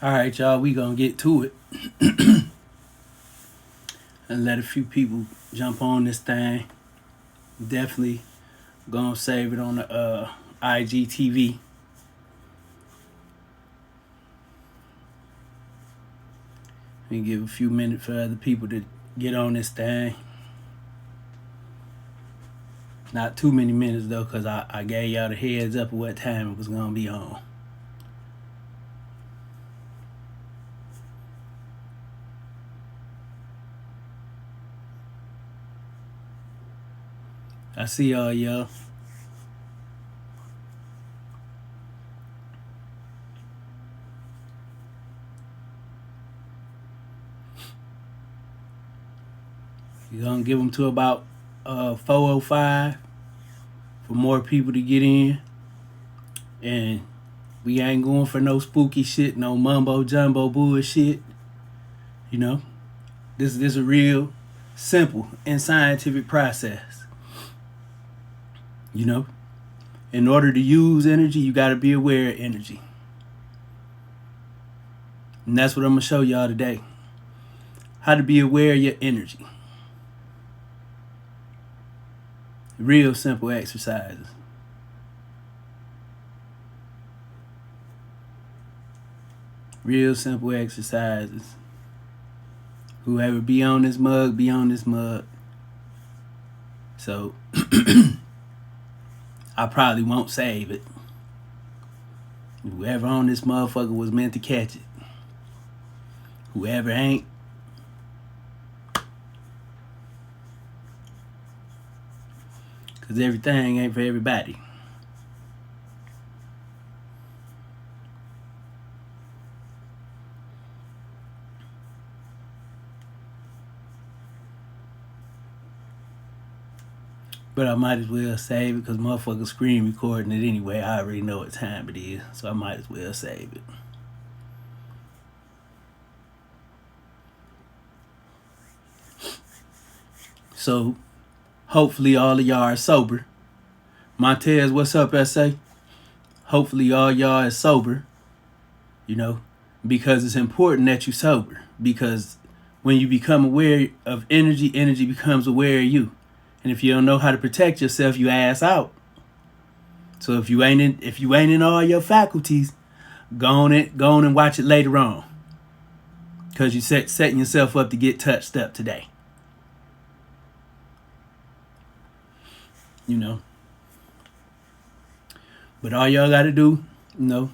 All right, y'all, we gonna get to it and let a few people jump on this thing. Definitely gonna save it on the IGTV. We give a few minutes for other people to get on this thing. Not too many minutes though, cause I gave y'all the heads up of what time it was gonna be on. I see all y'all. You're gonna give them to about 4:05 for more people to get in. And we ain't going for no spooky shit, no mumbo jumbo bullshit. You know, this is a real simple and scientific process. You know, in order to use energy, you got to be aware of energy. And that's what I'm going to show y'all today. How to be aware of your energy. Real simple exercises. Real simple exercises. Whoever be on this mug, be on this mug. So, I probably won't save it. Whoever on this motherfucker was meant to catch it. Whoever ain't, because everything ain't for everybody. But I might as well save it because motherfuckers screen recording it anyway. I already know what time it is, so I might as well save it. So, hopefully all of y'all are sober. Montez, what's up, SA? Hopefully all y'all is sober, you know, because it's important that you sober. Because when you become aware of energy, energy becomes aware of you. And if you don't know how to protect yourself, you ass out. So if you ain't in all your faculties, go on and watch it later on. Because you're setting yourself up to get touched up today. You know. But all y'all got to do, you know,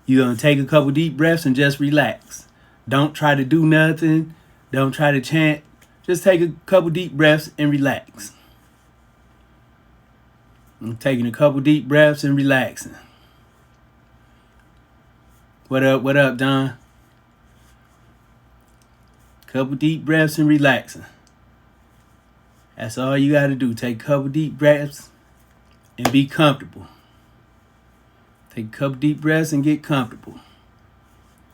you're going to take a couple deep breaths and just relax. Don't try to do nothing. Don't try to chant. Just take a couple deep breaths and relax. I'm taking a couple deep breaths and relaxing. What up, Don? Couple deep breaths and relaxing. That's all you got to do. Take a couple deep breaths and be comfortable. Take a couple deep breaths and get comfortable.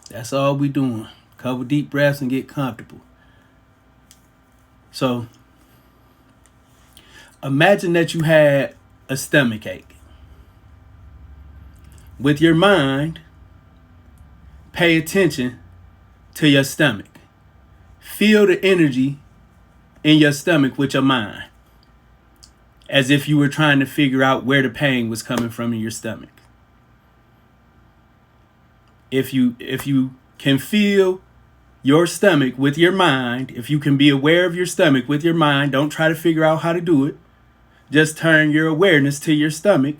That's all we doing. Couple deep breaths and get comfortable. So, imagine that you had a stomach ache. With your mind, pay attention to your stomach. Feel the energy in your stomach with your mind. As if you were trying to figure out where the pain was coming from in your stomach. If you can feel your stomach with your mind, if you can be aware of your stomach with your mind, don't try to figure out how to do it. Just turn your awareness to your stomach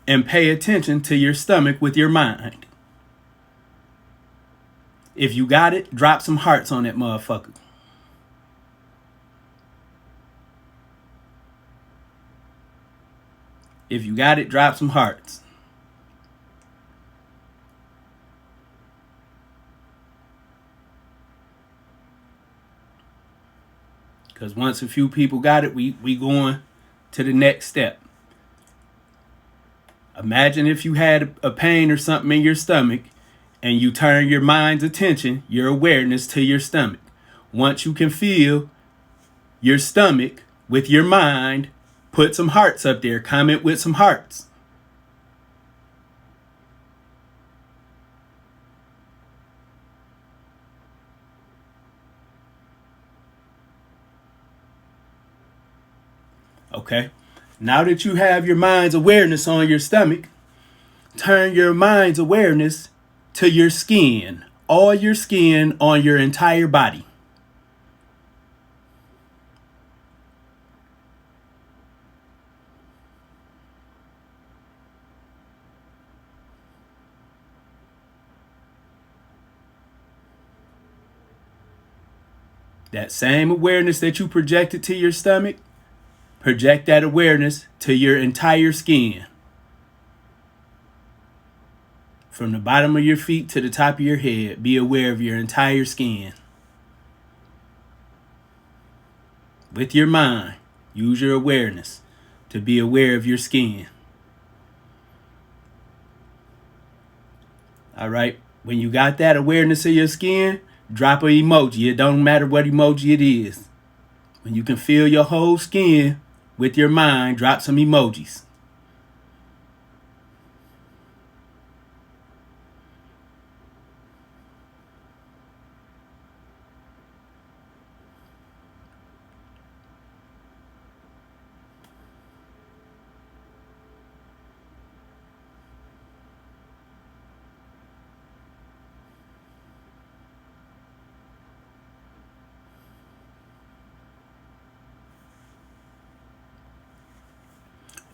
and pay attention to your stomach with your mind. If you got it, drop some hearts on that motherfucker. If you got it, drop some hearts. Because once a few people got it, we going to the next step. Imagine if you had a pain or something in your stomach and you turn your mind's attention, your awareness to your stomach. Once you can feel your stomach with your mind, put some hearts up there. Comment with some hearts. Okay. Now that you have your mind's awareness on your stomach, turn your mind's awareness to your skin, all your skin on your entire body. That same awareness that you projected to your stomach, project that awareness to your entire skin. From the bottom of your feet to the top of your head, be aware of your entire skin. With your mind, use your awareness to be aware of your skin. All right. When you got that awareness of your skin, drop an emoji. It don't matter what emoji it is. When you can feel your whole skin with your mind, drop some emojis.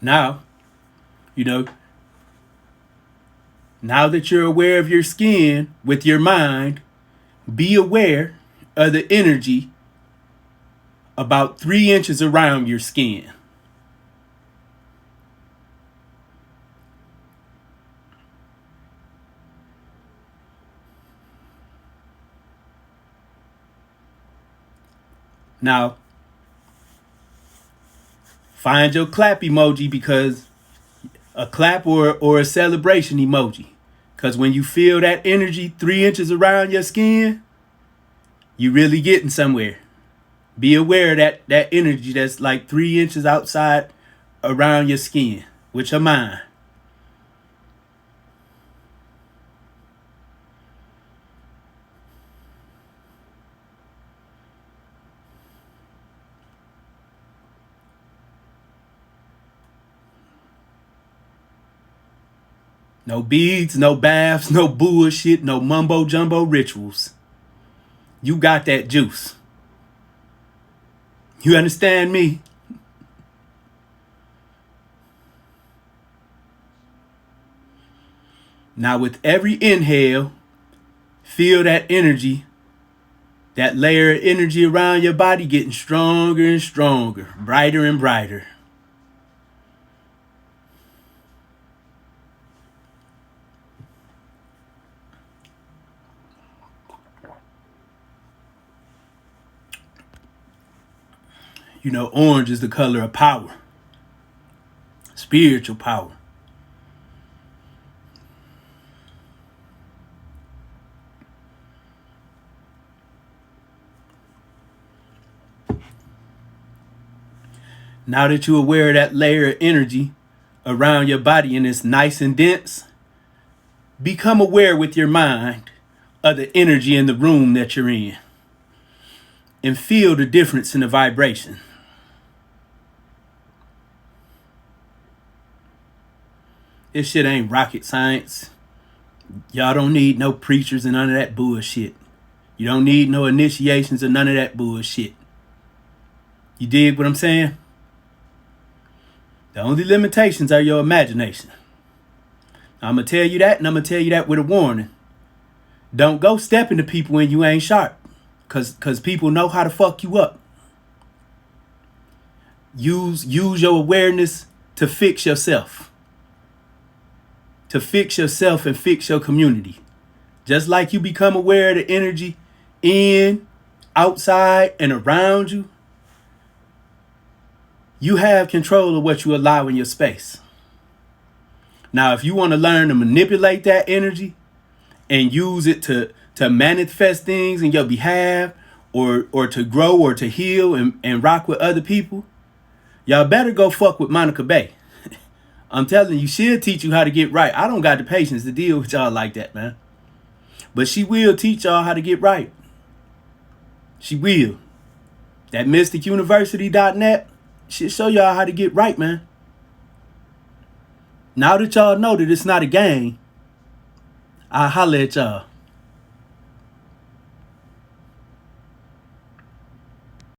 Now, now that you're aware of your skin with your mind, be aware of the energy about 3 inches around your skin. Now, find your clap emoji, because a clap or a celebration emoji. Because when you feel that energy 3 inches around your skin, you really getting somewhere. Be aware of that energy that's like 3 inches outside around your skin with your mind. No beads, no baths, no bullshit, no mumbo jumbo rituals. You got that juice. You understand me? Now with every inhale, feel that energy, that layer of energy around your body getting stronger and stronger, brighter and brighter. Orange is the color of power, spiritual power. Now that you're aware of that layer of energy around your body and it's nice and dense, become aware with your mind of the energy in the room that you're in and feel the difference in the vibration. This shit ain't rocket science. Y'all don't need no preachers and none of that bullshit. You don't need no initiations or none of that bullshit. You dig what I'm saying? The only limitations are your imagination. I'm going to tell you that, and I'm going to tell you that with a warning. Don't go stepping to people when you ain't sharp. Because people know how to fuck you up. Use your awareness to fix yourself. To fix yourself and fix your community. Just like you become aware of the energy in, outside, and around you, you have control of what you allow in your space. Now, if you want to learn to manipulate that energy and use it to manifest things in your behalf, or to grow or to heal and rock with other people, y'all better go fuck with Monica Bay. I'm telling you, she'll teach you how to get right. I don't got the patience to deal with y'all like that, man. But she will teach y'all how to get right. She will. That mysticuniversity.net, show y'all how to get right, man. Now that y'all know that it's not a game, I'll holler at y'all.